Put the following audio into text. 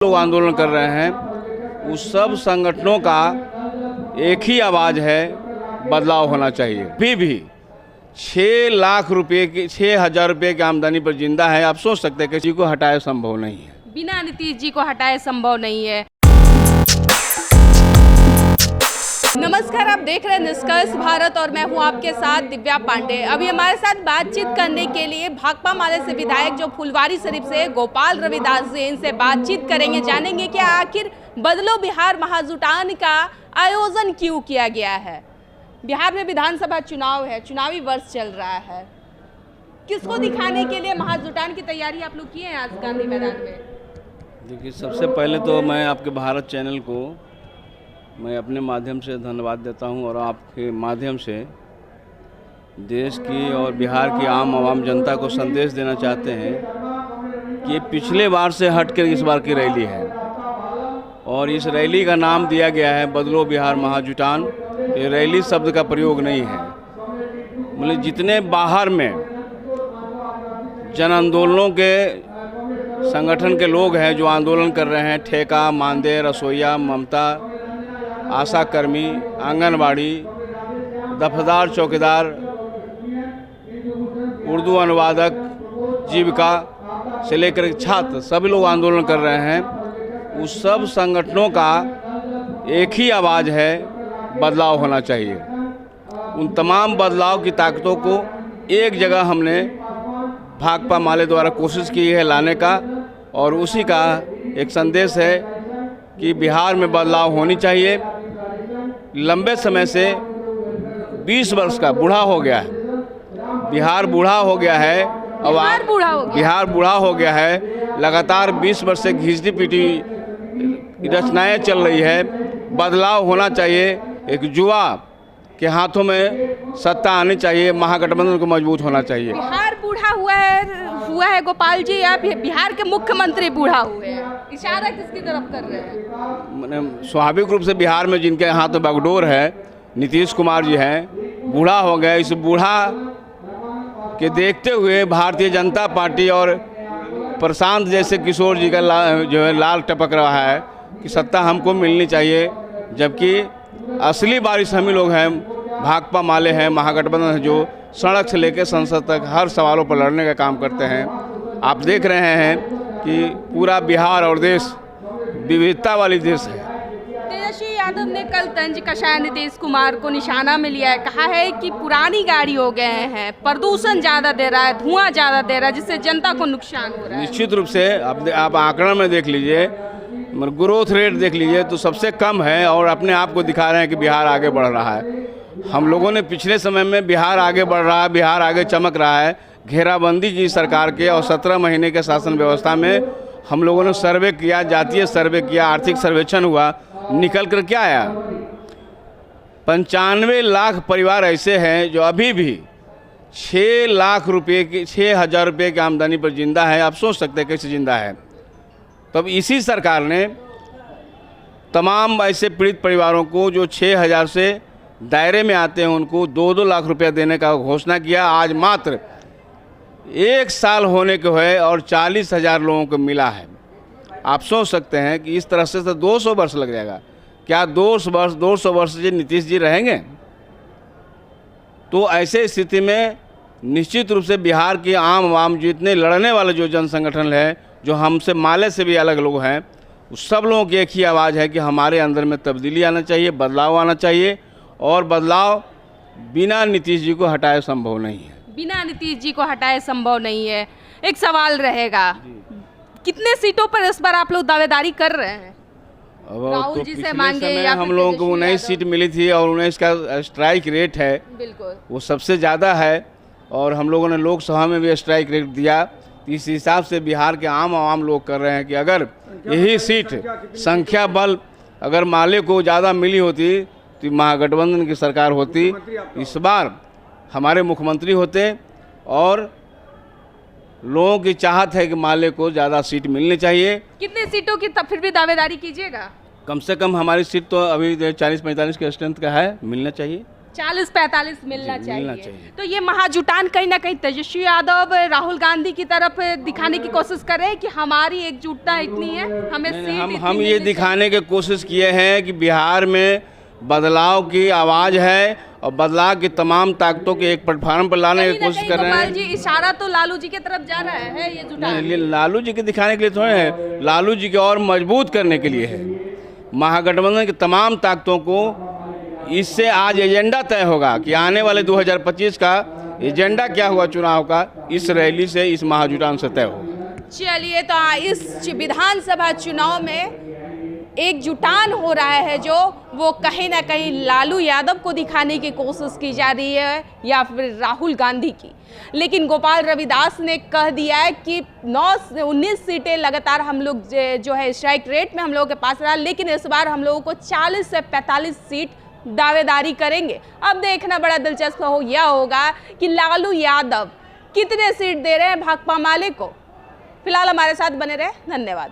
लोग आंदोलन कर रहे हैं उस सब संगठनों का एक ही आवाज़ है, बदलाव होना चाहिए। भी 6 लाख रुपए की 6,000 रुपये की आमदनी पर जिंदा है। आप सोच सकते हैं किसी को हटाए संभव नहीं है। बिना नीतीश जी को हटाए संभव नहीं है। नमस्कार, आप देख रहे हैं निष्कर्ष भारत और मैं हूं आपके साथ दिव्या पांडे। अभी हमारे साथ बातचीत करने के लिए भाकपा माले से विधायक जो फुलवारी शरीफ से गोपाल रविदास जी, इनसे बातचीत करेंगे, जानेंगे कि आखिर बदलो बिहार महाजुटान का आयोजन क्यों किया गया है। बिहार में विधानसभा चुनाव है, चुनावी वर्ष चल रहा है, किसको दिखाने के लिए महाजुटान की तैयारी आप लोग किए हैं आज गांधी मैदान में? देखिए, सबसे पहले तो मैं आपके भारत चैनल को मैं अपने माध्यम से धन्यवाद देता हूं और आपके माध्यम से देश की और बिहार की आम जनता को संदेश देना चाहते हैं कि पिछले बार से हटकर इस बार की रैली है और इस रैली का नाम दिया गया है बदलो बिहार महाजुटान। ये रैली शब्द का प्रयोग नहीं है। मतलब जितने बाहर में जन आंदोलनों के संगठन के लोग हैं जो आंदोलन कर रहे हैं, ठेका, मानदेय, रसोईया, ममता, आशा कर्मी, आंगनबाड़ी, दफदार, चौकीदार, उर्दू अनुवादक, जीविका से लेकर छात्र, सभी लोग आंदोलन कर रहे हैं। उस सब संगठनों का एक ही आवाज़ है, बदलाव होना चाहिए। उन तमाम बदलाव की ताकतों को एक जगह हमने भाकपा माले द्वारा कोशिश की है लाने का और उसी का एक संदेश है कि बिहार में बदलाव होनी चाहिए। लंबे समय से 20 वर्ष का बूढ़ा हो गया है बिहार, बूढ़ा हो गया है। अब बिहार बूढ़ा हो गया है। लगातार 20 वर्ष से घिसटी पीटी रचनाएं चल रही है। बदलाव होना चाहिए। एक युवा के हाथों में सत्ता आनी चाहिए। महागठबंधन को मजबूत होना चाहिए। बिहार बूढ़ा हुआ है गोपाल जी, या बिहार के मुख्यमंत्री बूढ़ा हुए हैं? इशारा किसकी तरफ कर रहे हैं? मैंने स्वाभाविक रूप से बिहार में जिनके हाथ में बागडोर है, नीतीश कुमार जी हैं, बूढ़ा हो गए। इस बूढ़ा के देखते हुए भारतीय जनता पार्टी और प्रशांत जैसे किशोर जी का जो है लाल टपक रहा है कि सत्ता हमको मिलनी चाहिए, जबकि असली बारिश हम ही लोग हैं। भाकपा माले हैं, महागठबंधन है जो सड़क से लेकर संसद तक हर सवालों पर लड़ने का काम करते हैं। आप देख रहे हैं कि पूरा बिहार और देश विविधता वाली देश है। तेजस्वी यादव ने कल तंज कसाय नीतीश कुमार को निशाना में लिया है। कहा है कि पुरानी गाड़ी हो गए हैं, प्रदूषण ज़्यादा दे रहा है, धुआं ज़्यादा दे रहा है, जिससे जनता को नुकसान हो रहा है। निश्चित रूप से आप आंकड़ों में देख लीजिए, ग्रोथ रेट देख लीजिए तो सबसे कम है और अपने आप को दिखा रहे हैं कि बिहार आगे बढ़ रहा है। हम लोगों ने पिछले समय में बिहार आगे बढ़ रहा है, बिहार आगे चमक रहा है। घेराबंदी की सरकार के और 17 महीने के शासन व्यवस्था में हम लोगों ने सर्वे किया, जातीय सर्वे किया, आर्थिक सर्वेक्षण हुआ, निकल कर क्या आया? 95 लाख परिवार ऐसे हैं जो अभी भी 6 लाख रुपये की 6,000 रुपये की आमदनी पर जिंदा है। आप सोच सकते हैं कैसे जिंदा है। तब इसी सरकार ने तमाम ऐसे पीड़ित परिवारों को जो 6,000 से दायरे में आते हैं उनको 2-2 लाख रुपया देने का घोषणा किया। आज मात्र 1 साल होने को है और 40,000 लोगों को मिला है। आप सोच सकते हैं कि इस तरह से तो 200 वर्ष लग जाएगा। क्या 200 वर्ष से नीतीश जी रहेंगे? तो ऐसे स्थिति में निश्चित रूप से बिहार की आम जितने लड़ने वाले जो जन संगठन है, जो हमसे माले से भी अलग लोग हैं, उस सब लोगों की एक ही आवाज़ है कि हमारे अंदर में तब्दीली आना चाहिए, बदलाव आना चाहिए और बदलाव बिना नीतीश जी को हटाए संभव नहीं है। बिना नीतीश जी को हटाए संभव नहीं है। एक सवाल रहेगा, कितने सीटों पर इस बार आप लोग दावेदारी कर रहे हैं? राहुल जी से मांगे या हम लोगों को 19 सीट मिली थी और 19 का स्ट्राइक रेट है, बिल्कुल वो सबसे ज़्यादा है और हम लोगों ने लोकसभा में भी स्ट्राइक रेट दिया। इस हिसाब से बिहार के आम लोग कर रहे हैं कि अगर यही सीट संख्या बल अगर माले को ज़्यादा मिली होती तो महागठबंधन की सरकार होती। इस बार हमारे मुख्यमंत्री होते और लोगों की चाहत है कि माले को ज़्यादा सीट मिलनी चाहिए। कितने सीटों की तब फिर भी दावेदारी कीजिएगा? कम से कम हमारी सीट तो अभी 40-45 के स्ट्रेंथ का है, मिलना चाहिए। 40-45 मिलना जी, मिलना चाहिए। चाहिए। तो ये महाजुटान कहीं ना कहीं तेजस्वी यादव राहुल गांधी की तरफ दिखाने की कोशिश कर रहे हैं कि हमारी एकजुटता इतनी है, हमें नहीं, सीट हम इतनी हम ये मिलनी दिखाने की कोशिश किए हैं कि बिहार में बदलाव की आवाज़ है और बदलाव की तमाम ताकतों के एक प्लेटफार्म पर लाने चाहिए। की कहीं ना कोशिश कहीं कर रहे गोपाल हैं। जी इशारा तो लालू जी की तरफ जा रहा है ये जुटान। नहीं, लालू जी के दिखाने के लिए थोड़े है, लालू जी को और मजबूत करने के लिए है। महागठबंधन की तमाम ताकतों को इससे आज एजेंडा तय होगा कि आने वाले 2025 का एजेंडा क्या हुआ चुनाव का, इस रैली से, इस महाजुटान से तय होगा। चलिए, तो इस विधानसभा चुनाव में एकजुटान हो रहा है जो वो कहीं ना कहीं लालू यादव को दिखाने की कोशिश की जा रही है या फिर राहुल गांधी की। लेकिन गोपाल रविदास ने कह दिया है कि 19 सीटें लगातार हम लोग जो है स्ट्राइक रेट में हम लोगों के पास रहा, लेकिन इस बार हम लोगों को 40 से 45 सीट दावेदारी करेंगे। अब देखना बड़ा दिलचस्प यह होगा कि लालू यादव कितने सीट दे रहे हैं भाकपा माले को। फिलहाल हमारे साथ बने रहे, धन्यवाद।